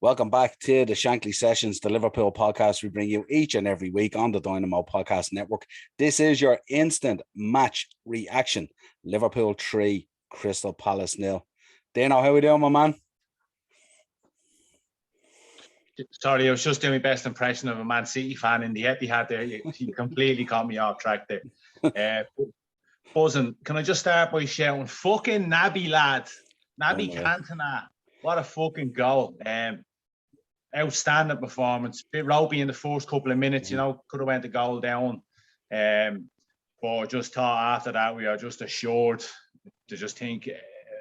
Welcome back to the Shankly Sessions, the Liverpool podcast we bring you each and every week on the Dynamo Podcast Network. This is your instant match reaction. Liverpool 3, Crystal Palace 0. Dino, how are we doing, my man? Sorry, I was just doing my best impression of a Man City fan in the Etihad there. You completely caught me off track there. Buzzing. Can I just start by shouting, fucking Naby, lad. Naby Cantona. What a fucking goal. Outstanding performance. Bit ropey in the first couple of minutes, could have went the goal down. But just thought after that, we are just assured to just think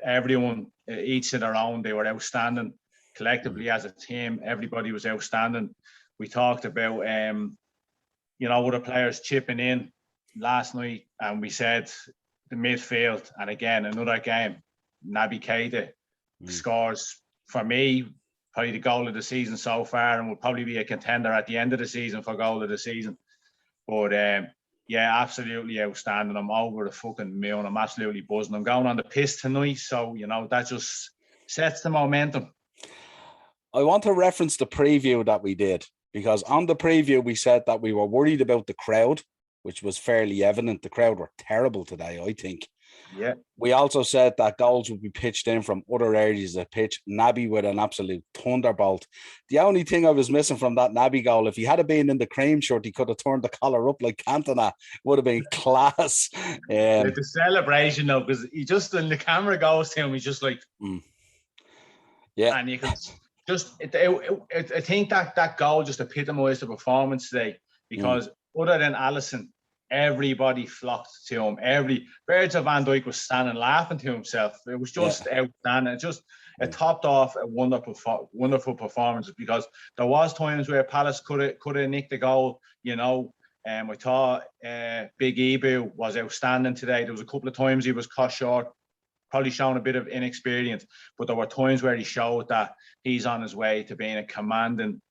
everyone, each to their own, they were outstanding. Collectively as a team, everybody was outstanding. We talked about, other players chipping in last night, and we said the midfield, and again, another game, Naby Keita scores, for me, probably the goal of the season so far, and will probably be a contender at the end of the season for goal of the season. But absolutely outstanding. I'm over the fucking moon. I'm absolutely buzzing. I'm going on the piss tonight, so that just sets the momentum. I want to reference the preview that we did, because on the preview we said that we were worried about the crowd, which was fairly evident. The crowd were terrible today, I think. Yeah. We also said that goals would be pitched in from other areas of the pitch. Naby with an absolute thunderbolt. The only thing I was missing from that Naby goal, if he had been in the cream shirt, he could have turned the collar up like Cantona. Would have been class. The celebration, though, because he just, when the camera goes to him, he's just like, yeah. And you can just, I think that goal just epitomised the performance today, because other than Alisson, everybody flocked to him. Virgil van Dijk was standing laughing to himself. It was just outstanding. It topped off a wonderful performance, because there was times where Palace could have nicked the goal. I thought Big Ibu was outstanding today. There was a couple of times he was cut short, probably showing a bit of inexperience, but there were times where he showed that he's on his way to being a commanding,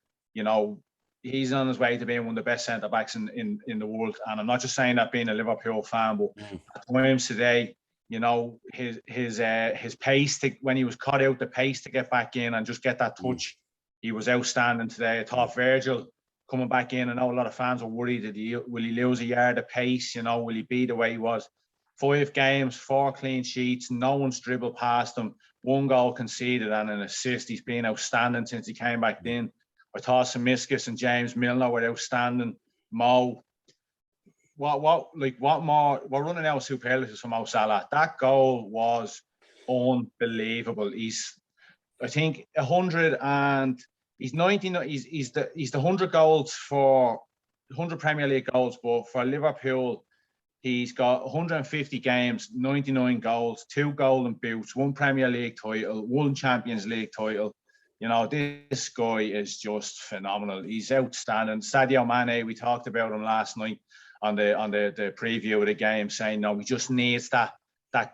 he's on his way to being one of the best centre-backs in the world. And I'm not just saying that being a Liverpool fan, but at times today, his pace, when he was cut out, the pace to get back in and just get that touch, he was outstanding today. I thought Virgil coming back in, I know a lot of fans are worried, will he lose a yard of pace? Will he be the way he was? 5 games, 4 clean sheets, no one's dribbled past him, 1 goal conceded and an assist. He's been outstanding since he came back in. I thought Samiskas and James Milner were outstanding. Mo, what more? We're running out of superlatives for Mo Salah. That goal was unbelievable. I think 100, and he's 99. He's the 100 goals for 100 Premier League goals, but for Liverpool, he's got 150 games, 99 goals, 2 golden boots, 1 Premier League title, 1 Champions League title. This guy is just phenomenal. He's outstanding. Sadio Mane, we talked about him last night on the preview of the game, saying, no, he just needs that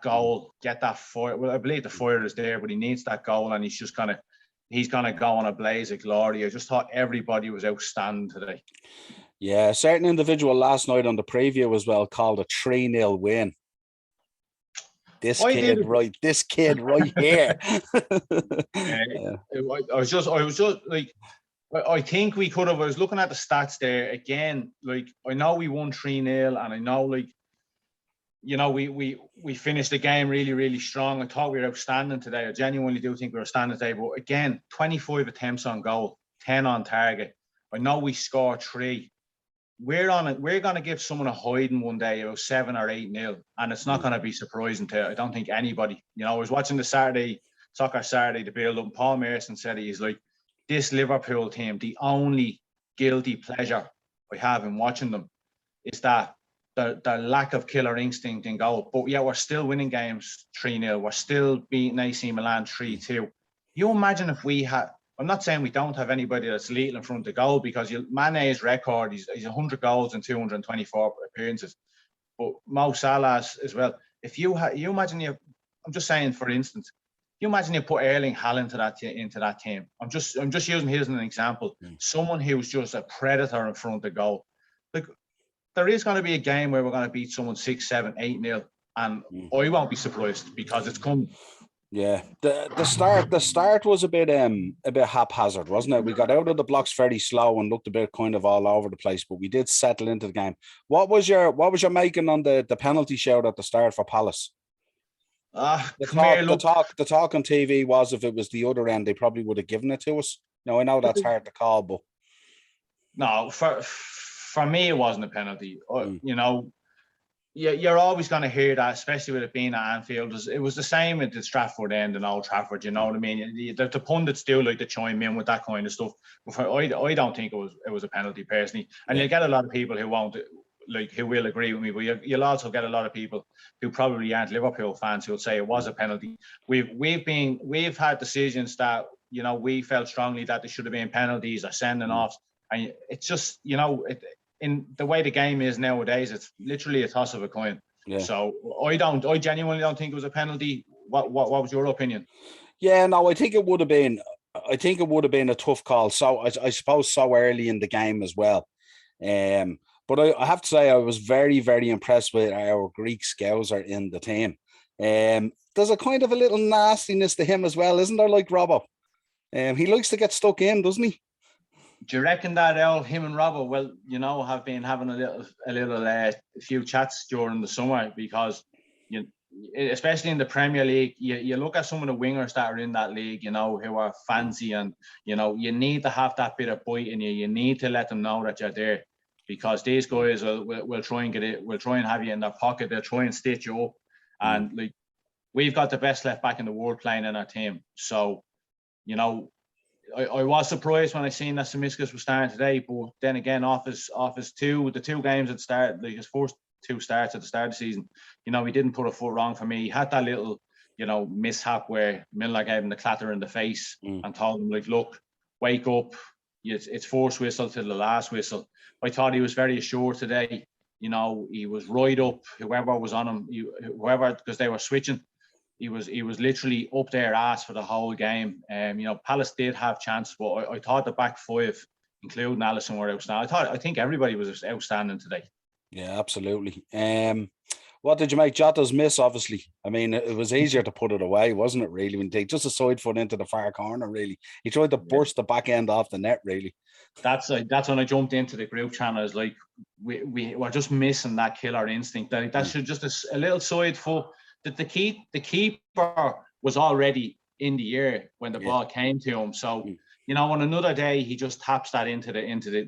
goal, get that fire. Well, I believe the fire is there, but he needs that goal, and he's gonna go on a blaze of glory. I just thought everybody was outstanding today. Yeah, a certain individual last night on the preview as well called a 3-0 win. This kid right here. I was just like, I think we could have. I was looking at the stats there again. Like, I know we won 3-0, and I know, we finished the game really, really strong. I thought we were outstanding today. I genuinely do think we were outstanding today. But again, 25 attempts on goal, 10 on target. I know we scored 3. We're going to give someone a hiding one day about 7 or 8-0, and it's not going to be surprising to, I don't think, anybody. I was watching the Soccer Saturday, the build up, and Paul Merson said, he's like, this Liverpool team, the only guilty pleasure I have in watching them is that the lack of killer instinct in goal. But yeah, we're still winning games 3-0. We're still beating AC Milan 3-2. You imagine if we had, I'm not saying we don't have anybody that's lethal in front of goal, because Mane's record, he's 100 goals and 224 appearances. But Mo Salah as well. If you imagine I'm just saying, for instance, you imagine you put Erling Haaland into that team. I'm just using him as an example. Someone who's just a predator in front of goal. Like, there is going to be a game where we're going to beat someone 6, 7, 8-0, and I won't be surprised, because it's coming. Yeah, the start was a bit haphazard, wasn't it? We got out of the blocks very slow and looked a bit kind of all over the place, but we did settle into the game. What was your making on the penalty shout at the start for Palace? The Come here, talk the look. talk the talk on TV was if it was the other end, they probably would have given it to us. Now I know that's hard to call, but No, for me, it wasn't a penalty. mm, You're always going to hear that, especially with it being at Anfield. It was the same at the Stratford end and Old Trafford. You know what I mean? The pundits do like to chime in with that kind of stuff. But I don't think it was a penalty personally. And yeah, you'll get a lot of people who won't, like, who will agree with me. But you'll also get a lot of people who probably aren't Liverpool fans who'll say it was a penalty. We've had decisions that we felt strongly that there should have been penalties or sending offs, and it's just in the way the game is nowadays, it's literally a toss of a coin. yeah. So I genuinely don't think it was a penalty. What was your opinion? Yeah, no, I think it would have been. I think it would have been a tough call. So I suppose so early in the game as well. But I have to say I was very, very impressed with our Greek scouser in the team. There's a kind of a little nastiness to him as well, isn't there? Like Robbo, he likes to get stuck in, doesn't he? Do you reckon that him and Robbo, well, have been having a few chats during the summer because especially in the Premier League, you look at some of the wingers that are in that league, who are fancy, and you need to have that bit of bite in you. You need to let them know that you're there, because these guys will try and get it. Will try and have you in their pocket. They'll try and stitch you up, and like we've got the best left back in the world playing in our team. So, I was surprised when I seen that Samiskas was starting today, but then again, off his the two games that started, like his first two starts at the start of the season, he didn't put a foot wrong for me. He had that little, mishap where Milner gave him the clatter in the face and told him, like, look, wake up. It's first whistle till the last whistle. I thought he was very assured today. He was right up, whoever was on him, because they were switching. He was literally up their ass for the whole game. Palace did have chances, but I thought the back five, including Alisson, were outstanding. I think everybody was outstanding today. Yeah, absolutely. What did you make Jota's miss? Obviously, I mean, it was easier to put it away, wasn't it? Really, when they just a side foot into the far corner. Really, he tried to burst the back end off the net. Really, that's when I jumped into the group channel. I was like, we were just missing that killer instinct. That should just a little side foot. That the keeper was already in the air when the ball came to him. So on another day he just taps that into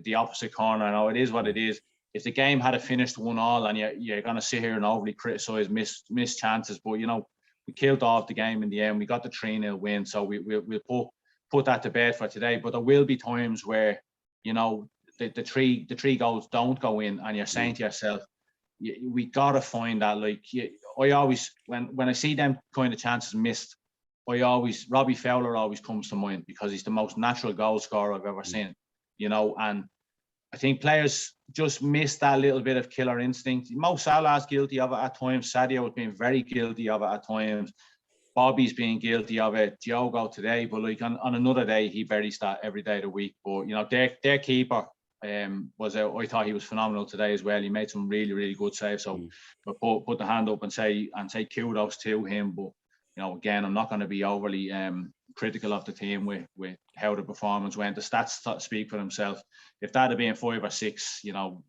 the opposite corner. I know it is what it is. If the game had finished 1-1, and you're going to sit here and overly criticise missed chances, but we killed off the game in the end. We got the 3-0 win, so we'll put that to bed for today. But there will be times where the three goals don't go in, and you're saying to yourself, we gotta find that. Like, I always, when I see them kind of chances missed, Robbie Fowler always comes to mind, because he's the most natural goal scorer I've ever seen. And I think players just miss that little bit of killer instinct. Mo Salah's guilty of it at times. Sadio has been very guilty of it at times. Bobby's being guilty of it. Diogo today, but like on another day, he buries that every day of the week. But their keeper was out. I thought he was phenomenal today as well. He made some really, really good saves. So, but put the hand up and say kudos to him. But again, I'm not going to be overly critical of the team with how the performance went. The stats speak for themselves. If that had been 5 or 6,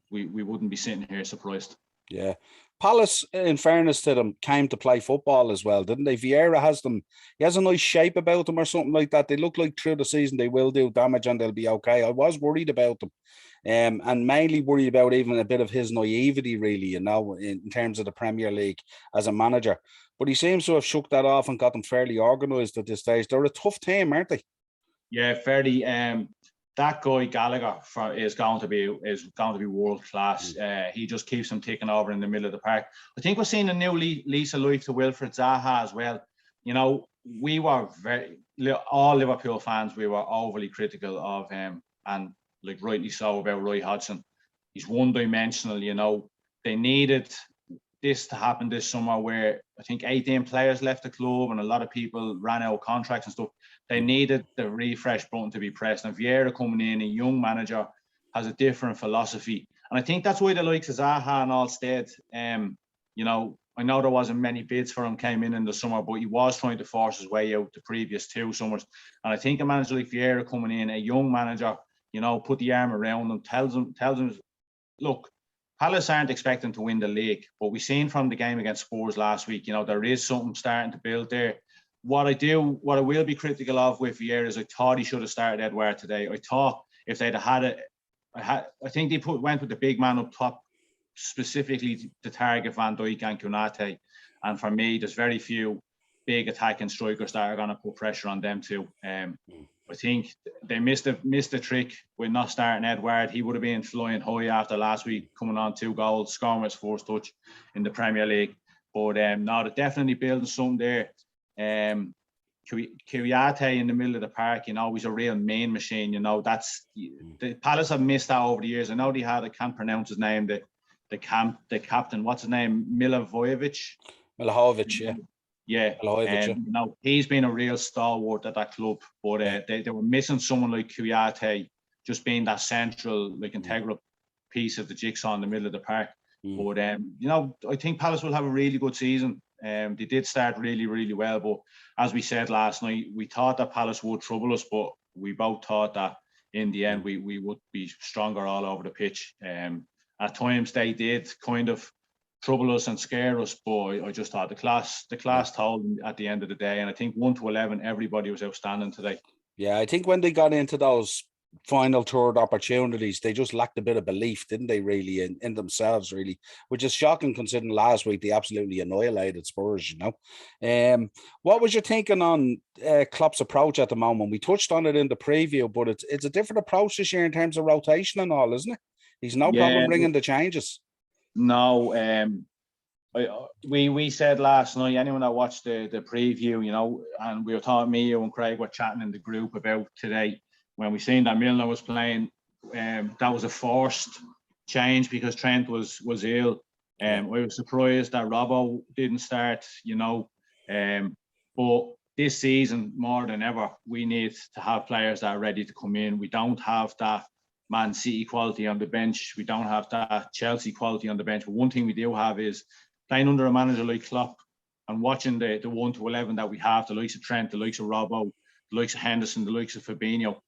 we wouldn't be sitting here surprised. Yeah. Palace, in fairness to them, came to play football as well, didn't they? Vieira has them. He has a nice shape about them or something like that. They look like through the season they will do damage and they'll be okay. I was worried about them. And mainly worried about even a bit of his naivety, really, in terms of the Premier League as a manager. But he seems to have shook that off and got them fairly organised at this stage. They're a tough team, aren't they? Yeah, fairly. That guy Gallagher is going to be world class. He just keeps them ticking over in the middle of the park. I think we're seeing a new lease of life to Wilfred Zaha as well. We were all Liverpool fans. We were overly critical of him, and like rightly so, about Roy Hodgson. He's one-dimensional. They needed this to happen this summer, where I think 18 players left the club and a lot of people ran out of contracts and stuff. They needed the refresh button to be pressed. And Vieira coming in, a young manager, has a different philosophy. And I think that's why the likes of Zaha and all stayed. I'm I know there wasn't many bids for him came in the summer, but he was trying to force his way out the previous 2 summers. And I think a manager like Vieira coming in, a young manager, put the arm around him, tells him, look, Palace aren't expecting to win the league, but we've seen from the game against Spurs last week, there is something starting to build there. What I will be critical of with Vieira is I thought he should have started Edouard today. I thought if they'd have had it, I think they went with the big man up top, specifically to target Van Dijk and Konate. And for me, there's very few big attacking strikers that are going to put pressure on them too. I think they missed the trick with not starting Edouard. He would have been flying high after last week, coming on 2 goals, scoring his first touch in the Premier League. But no, they're definitely building something there. Kouyaté in the middle of the park, he's a real main machine. That's the Palace have missed that over the years. I know they had, I can't pronounce his name, the captain, what's his name? Milivojevic, yeah. Yeah, and he's been a real stalwart at that club, but they were missing someone like Kouyaté, just being that central, integral piece of the jigsaw in the middle of the park. But I think Palace will have a really good season. They did start really, really well, but as we said last night, we thought that Palace would trouble us, but we both thought that in the end we would be stronger all over the pitch. At times they did kind of trouble us and scare us, but I just thought the class told them at the end of the day. And I think 1 to 11, everybody was outstanding today. Yeah, I think when they got into those final third opportunities, they just lacked a bit of belief, didn't they, really, in themselves, really, which is shocking considering last week they absolutely annihilated Spurs. What was your thinking on Klopp's approach at the moment? We touched on it in the preview, but it's a different approach this year in terms of rotation and all, isn't it? He's no problem bringing the changes. No, we said last night, anyone that watched the preview, and we were talking, me, you and Craig were chatting in the group about today, when we seen that Milner was playing, that was a forced change because Trent was ill. I was surprised that Robbo didn't start, but this season, more than ever, we need to have players that are ready to come in. We don't have that Man City quality on the bench. We don't have that Chelsea quality on the bench. But one thing we do have is playing under a manager like Klopp and watching the 1 to 11 that we have, the likes of Trent, the likes of Robbo, the likes of Henderson, the likes of Fabinho.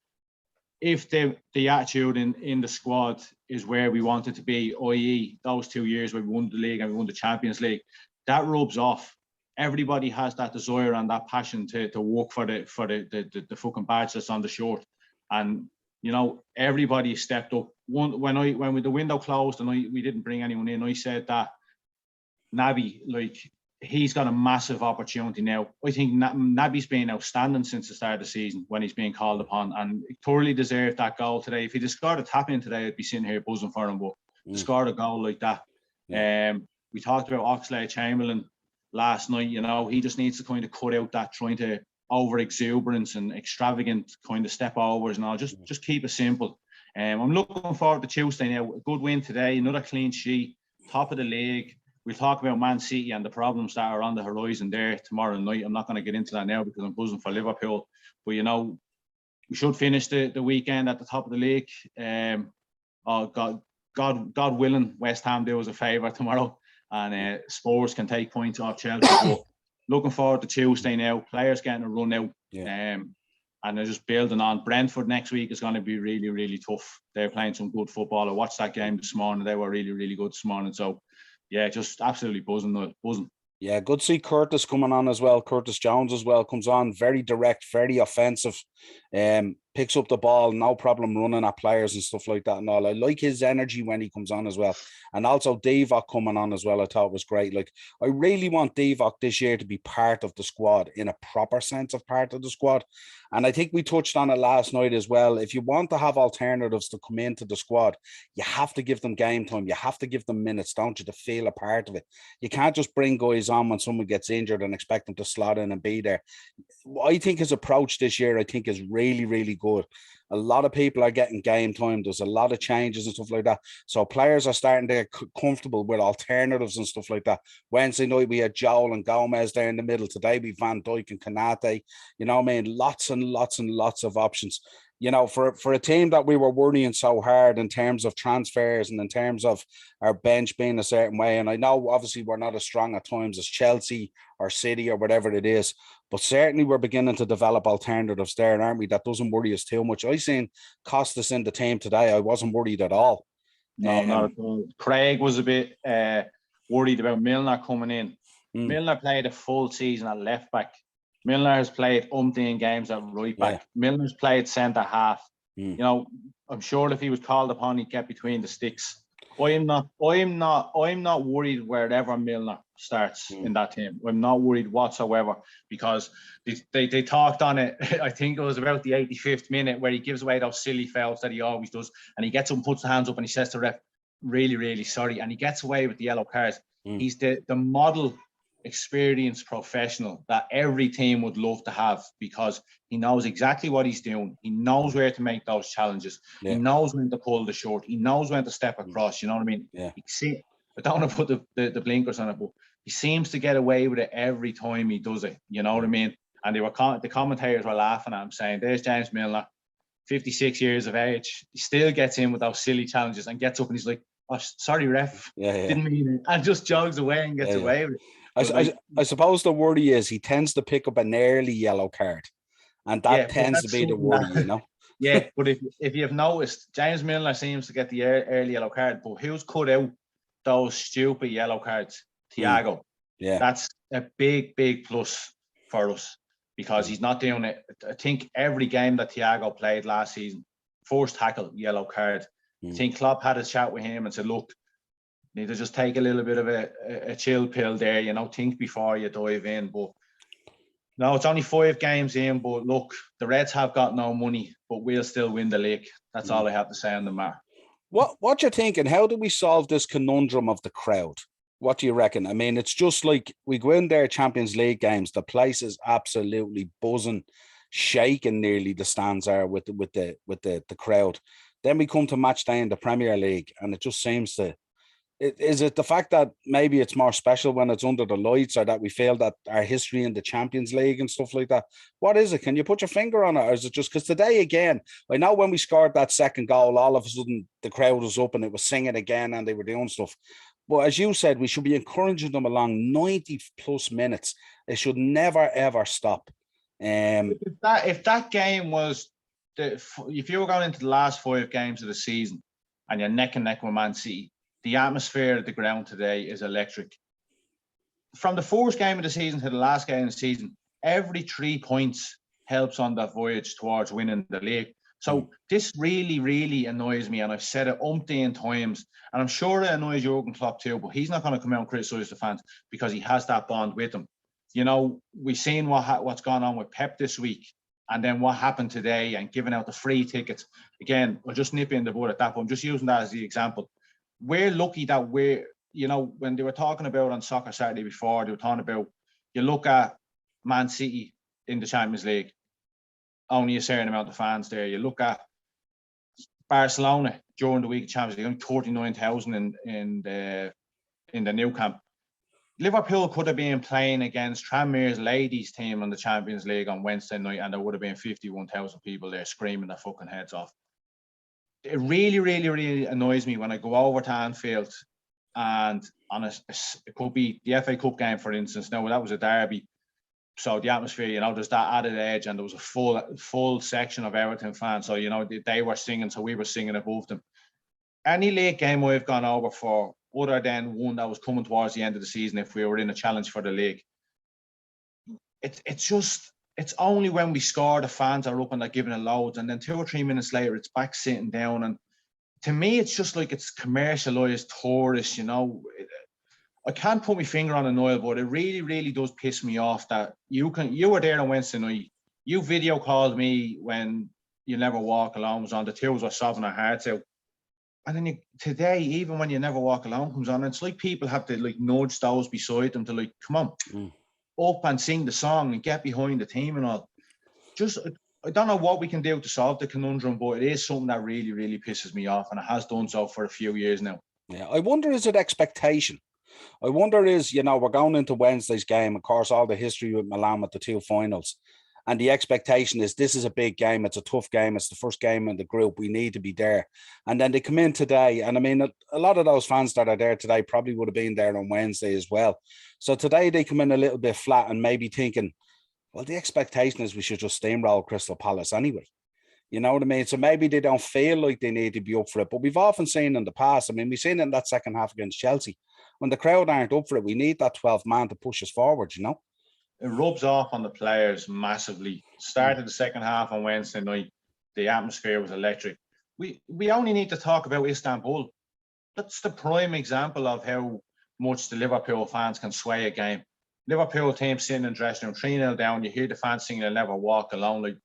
If the attitude in the squad is where we want it to be, i.e. those 2 years where we won the league and we won the Champions League, that rubs off. Everybody has that desire and that passion to work for the fucking badge that's on the shirt. And everybody stepped up. When the window closed and we didn't bring anyone in, I said that Naby, he's got a massive opportunity now. I think Naby's been outstanding since the start of the season when he's being called upon, and he thoroughly deserved that goal today. If he'd have scored a tap in today, I'd be sitting here buzzing for him, but to score a goal like that. We talked about Oxlade-Chamberlain last night. He just needs to kind of cut out that trying to over exuberance and extravagant kind of step overs and all. Just keep it simple. I'm looking forward to Tuesday now. A good win today, another clean sheet, top of the league. We'll talk about Man City and the problems that are on the horizon there tomorrow night. I'm not going to get into that now because I'm buzzing for Liverpool. But we should finish the weekend at the top of the league. God willing, West Ham do us a favour tomorrow, and Spurs can take points off Chelsea. But looking forward to Tuesday now. Players getting a run out. And they're just building on. Brentford next week is going to be really, really tough. They're playing some good football. I watched that game this morning. They were really, really good this morning. So, yeah, just absolutely buzzing. Yeah, good to see Curtis coming on as well. Curtis Jones as well comes on, very direct, very offensive. Picks up the ball, no problem running at players and stuff like that and all. I like his energy when he comes on as well. And also Divock coming on as well, I thought was great. I really want Divock this year to be part of the squad in a proper sense of part of the squad. And I think we touched on it last night as well. If you want to have alternatives to come into the squad, you have to give them game time. You have to give them minutes, don't you, to feel a part of it. You can't just bring guys on when someone gets injured and expect them to slot in and be there. I think his approach this year, is really, really good. A lot of people are getting game time. There's a lot of changes and stuff like that. So players are starting to get comfortable with alternatives and stuff like that. Wednesday night, we had Joel and Gomez there in the middle. Today, we Van Dijk and Konate. Lots and lots and lots of options. you know, for a team that we were worrying so hard in terms of transfers and in terms of our bench being a certain way, and I know obviously we're not as strong at times as Chelsea or City or whatever it is, but certainly we're beginning to develop alternatives there, aren't we? That doesn't worry us too much. I seen Costas in the team today. I wasn't worried at all. No, not at all. Craig was a bit worried about Milner coming in. Milner played a full season at left back. Milner has played umpteen games at right back. Yeah. Milner's played centre half. You know, I'm sure if he was called upon, he'd get between the sticks. I'm not worried wherever Milner starts in that team. I'm not worried whatsoever, because they talked on it. I think it was about the 85th minute where he gives away those silly fouls that he always does, and he gets up and puts the hands up and he says to the ref, really, really sorry, and he gets away with the yellow cards. He's the model experienced professional that every team would love to have, because he knows exactly what he's doing. He knows where to make those challenges. He knows when to pull the short. He knows when to step across. You know what I mean? I don't want to put the blinkers on it, but he seems to get away with it every time he does it. You know what I mean? And the commentators were laughing at him, saying, "There's James Milner, 56 years of age. He still gets in with those silly challenges and gets up and he's like, oh, sorry, ref. Didn't mean it," and just jogs away and gets away with it. I suppose the worry is he tends to pick up an early yellow card, and that tends to be the worry, you know. Yeah, but if you've noticed, James Milner seems to get the early yellow card, but who's cut out those stupid yellow cards? Thiago. Yeah, that's a big plus for us, because he's not doing it. I think every game that Thiago played last season, first tackle, yellow card. I think Klopp had a chat with him and said, look, need to just take a little bit of a chill pill there, you know, think before you dive in. But no, it's only 5 games in, but look, the Reds have got no money, but we'll still win the league. That's all I have to say on the matter. What you thinking? How do we solve this conundrum of the crowd? What do you reckon? I mean, it's just like we go in there, Champions League games, the place is absolutely buzzing, shaking nearly, the stands are with the crowd. Then we come to match day in the Premier League, and it just seems to. Is it the fact that maybe it's more special when it's under the lights, or that we feel that our history in the Champions League and stuff like that? What is it? Can you put your finger on it? Or is it just because today, again, I know when we scored that second goal, all of a sudden the crowd was up and it was singing again and they were doing stuff. But as you said, we should be encouraging them along 90 plus minutes. It should never, ever stop. If that game was, if you were going into the last 5 games of the season and you're neck and neck with Man City, the atmosphere at the ground today is electric. From the first game of the season to the last game of the season, every 3 points helps on that voyage towards winning the league. So this really, really annoys me, and I've said it umpteen times, and I'm sure it annoys Jurgen Klopp too, but he's not going to come out and criticise the fans because he has that bond with them. You know, we've seen what's gone on with Pep this week, and then what happened today, and giving out the free tickets. Again, I'll just nip in the bud at that, but I'm just using that as the example. We're lucky that you know, when they were talking about on Soccer Saturday before, they were talking about, you look at Man City in the Champions League, only a certain amount of fans there. You look at Barcelona during the week of Champions League, only 39,000 in the new camp. Liverpool could have been playing against Tranmere's ladies team in the Champions League on Wednesday night, and there would have been 51,000 people there screaming their fucking heads off. It really, really, really annoys me when I go over to Anfield and it could be the FA Cup game, for instance. Now, that was a derby, so the atmosphere, you know, there's that added edge, and there was a full section of Everton fans. So, you know, they were singing, so we were singing above them. Any late game I've gone over for, other than one that was coming towards the end of the season, if we were in a challenge for the league, it's only when we score the fans are up and they're giving it loads, and then 2 or 3 minutes later it's back sitting down. And to me, it's just like it's commercialized tourists, you know. I can't put my finger on it, Niall, but it really, really does piss me off that you were there on Wednesday night. You video called me when You Never Walk Alone was on. The tears were sobbing our hearts out. And then today, even when You Never Walk Alone comes on, it's like people have to like nudge those beside them to like, come on, up and sing the song and get behind the team and all. Just, I don't know what we can do to solve the conundrum, but it is something that really, really pisses me off, and it has done so for a few years now. Yeah, I wonder, is it expectation? I wonder is, you know, we're going into Wednesday's game, of course, all the history with Milan with the 2 finals. And the expectation is this is a big game. It's a tough game. It's the first game in the group. We need to be there. And then they come in today. And I mean, a lot of those fans that are there today probably would have been there on Wednesday as well. So today they come in a little bit flat and maybe thinking, well, the expectation is we should just steamroll Crystal Palace anyway. You know what I mean? So maybe they don't feel like they need to be up for it. But we've often seen in the past, I mean, we've seen it in that second half against Chelsea. When the crowd aren't up for it, we need that 12th man to push us forward, you know? It rubs off on the players massively. Started the second half on Wednesday night. The atmosphere was electric. We only need to talk about Istanbul. That's the prime example of how much the Liverpool fans can sway a game. Liverpool team sitting in dressing room 3-0 down. You hear the fans singing, "They'll never walk alone."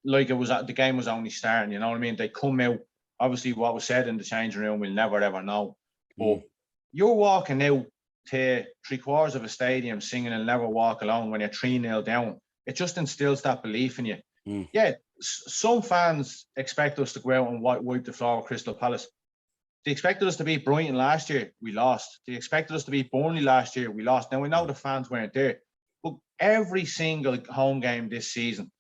Like it was the game was only starting. You know what I mean? They come out. Obviously, what was said in the changing room, we'll never ever know. But you're walking out to 3/4 of a stadium singing "I'll never walk alone" when you're 3-0 down. It just instills that belief in you. Yeah, some fans expect us to go out and wipe the floor with Crystal Palace. They expected us to beat Brighton last year, we lost. They expected us to beat Burnley last year, we lost. Now we know the fans weren't there, but every single home game this season,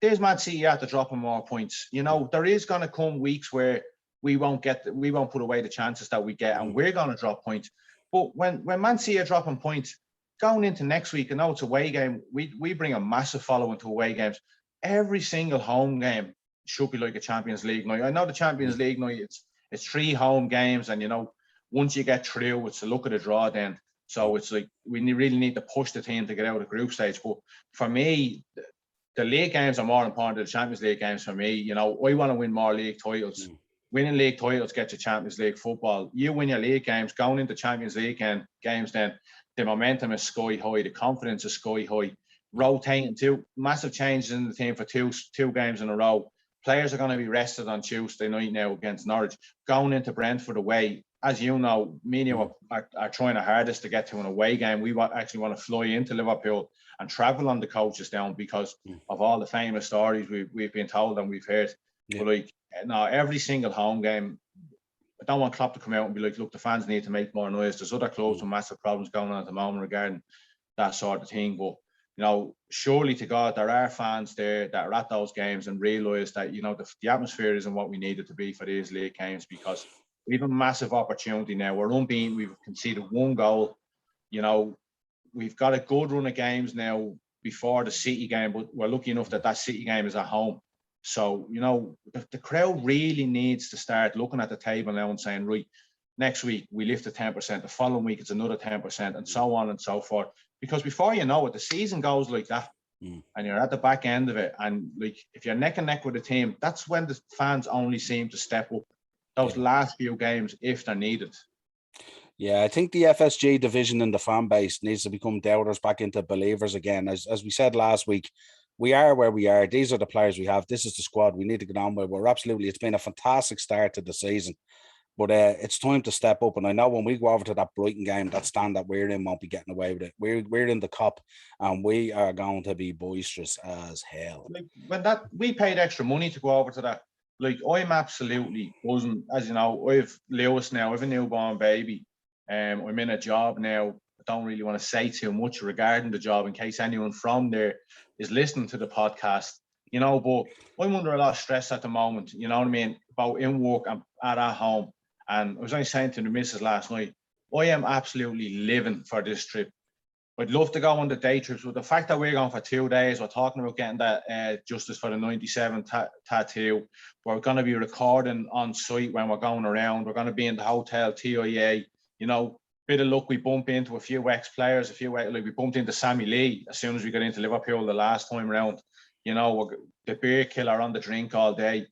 there's Man City at the dropping more points. You know, there is going to come weeks where we won't put away the chances that we get, and we're going to drop points. But when Man City are dropping points, going into next week, I know it's a away game, we bring a massive following to away games. Every single home game should be like a Champions League night. I know the Champions League night, it's 3 home games, and, you know, once you get through, it's a look at the draw then. So it's like we really need to push the team to get out of the group stage. But for me, the league games are more important than the Champions League games for me. You know, I want to win more league titles. Winning league titles gets you Champions League football. You win your league games, going into Champions League games, then the momentum is sky high, the confidence is sky high. Rotating, 2 massive changes in the team for two games in a row. Players are going to be rested on Tuesday night now against Norwich. Going into Brentford away, as you know, me and you are trying our hardest to get to an away game. We actually want to fly into Liverpool and travel on the coaches down because of all the famous stories we've been told and we've heard. But like, now every single home game, I don't want Klopp to come out and be like, look, the fans need to make more noise. There's other clubs with massive problems going on at the moment regarding that sort of thing. But, you know, surely to God, there are fans there that are at those games and realise that, you know, the atmosphere isn't what we need it to be for these league games, because we have a massive opportunity now. We're unbeaten. We've conceded 1 goal. You know, we've got a good run of games now before the City game, but we're lucky enough that City game is at home. So, you know, the crowd really needs to start looking at the table now and saying, right, next week we lift to 10%, the following week it's another 10%, and so on and so forth. Because before you know it, the season goes like that, and you're at the back end of it. And like, if you're neck and neck with a team, that's when the fans only seem to step up those last few games if they're needed. Yeah, I think the FSG division in the fan base needs to become doubters back into believers again. As we said last week, we are where we are. These are the players we have. This is the squad we need to get on with. It's been a fantastic start to the season, but it's time to step up. And I know when we go over to that Brighton game, that stand that we're in won't be getting away with it. We're in the cup, and we are going to be boisterous as hell. Like, when we paid extra money to go over to that, like, I'm absolutely wasn't, as you know, I've Lewis now, I have a newborn baby. I'm in a job now. I don't really want to say too much regarding the job in case anyone from there is listening to the podcast, you know, but I'm under a lot of stress at the moment, you know what I mean, about in work and at home. And I was only saying to the missus last night, I am absolutely living for this trip. I'd love to go on the day trips, but the fact that we're going for 2 days, we're talking about getting that justice for the 97 tattoo. We're going to be recording on site when we're going around. We're going to be in the hotel TIA. You know, bit of luck, we bump into a few ex-players, like we bumped into Sammy Lee as soon as we got into Liverpool the last time around. You know, the beer killer on the drink all day.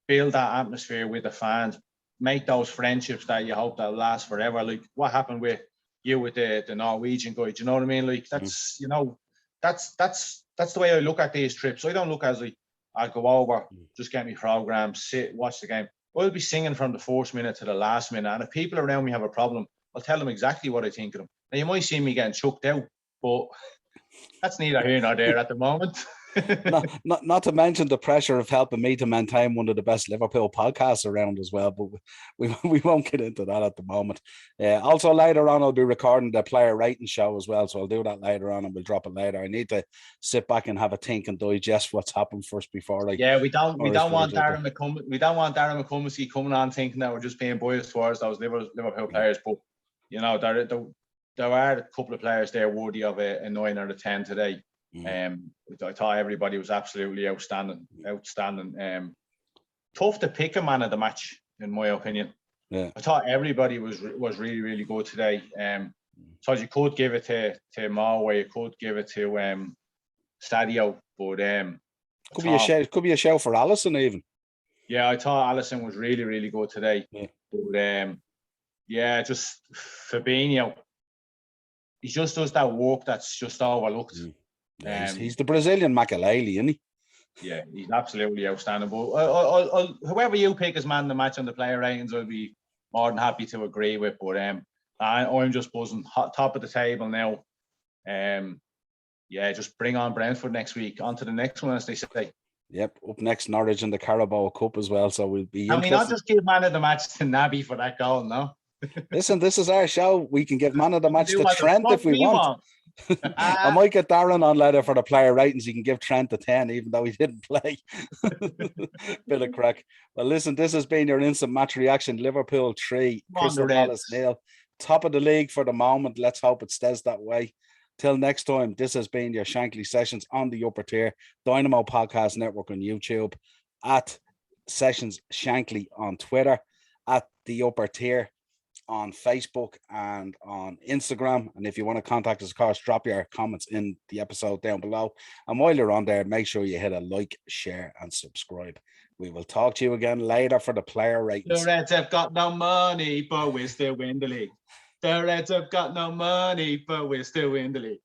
Build that atmosphere with the fans. Make those friendships that you hope that last forever. Like what happened with you with the Norwegian guy, do you know what I mean? Like that's, you know, that's the way I look at these trips. I don't look as like, I'll go over, just get me program, sit, watch the game. I'll be singing from the first minute to the last minute. And if people around me have a problem, I'll tell them exactly what I think of them. Now, you might see me getting chucked out, but that's neither here nor there at the moment. Not to mention the pressure of helping me to maintain one of the best Liverpool podcasts around as well, but we won't get into that at the moment. Also later on, I'll be recording the player rating show as well, so I'll do that later on and we'll drop it later. I need to sit back and have a think and digest what's happened first before we don't want Darren McCummsky coming on thinking that we're just being biased towards those Liverpool players, but you know there are a couple of players there worthy of a 9 out of 10 today. I thought everybody was absolutely outstanding. Tough to pick a man of the match, in my opinion. I thought everybody was really, really good today. So you could give it to Mo, you could give it to Sadio, but could be a show for Alisson even. Yeah, I thought Alisson was really, really good today. But just Fabinho, he just does that work that's just overlooked. He's the Brazilian Makelele, isn't he? Yeah, he's absolutely outstanding. But whoever you pick as man of the match on the player ratings, I'll be more than happy to agree with. But I'm just buzzing, top of the table now. Just bring on Brentford next week. On to the next one, as they say. Yep, up next Norwich in the Carabao Cup as well. So we'll be. Can we not just give man of the match to Naby for that goal? No. Listen, this is our show. We can give man of the match to Trent if we want. I might get Darren on later for the player ratings. You can give Trent a 10, even though he didn't play. Bit of crack. Well, listen, this has been your instant match reaction. Liverpool 3, Crystal Palace 0. Top of the league for the moment. Let's hope it stays that way. Till next time, this has been your Shankly Sessions on the Upper Tier, Dynamo Podcast Network on YouTube, at Sessions Shankly on Twitter, at the Upper Tier on Facebook and on Instagram. And if you want to contact us, of course, drop your comments in the episode down below. And while you're on there, make sure you hit a like, share, and subscribe. We will talk to you again later for the player ratings. The Reds have got no money, but we still win the league. The Reds have got no money, but we still win the league.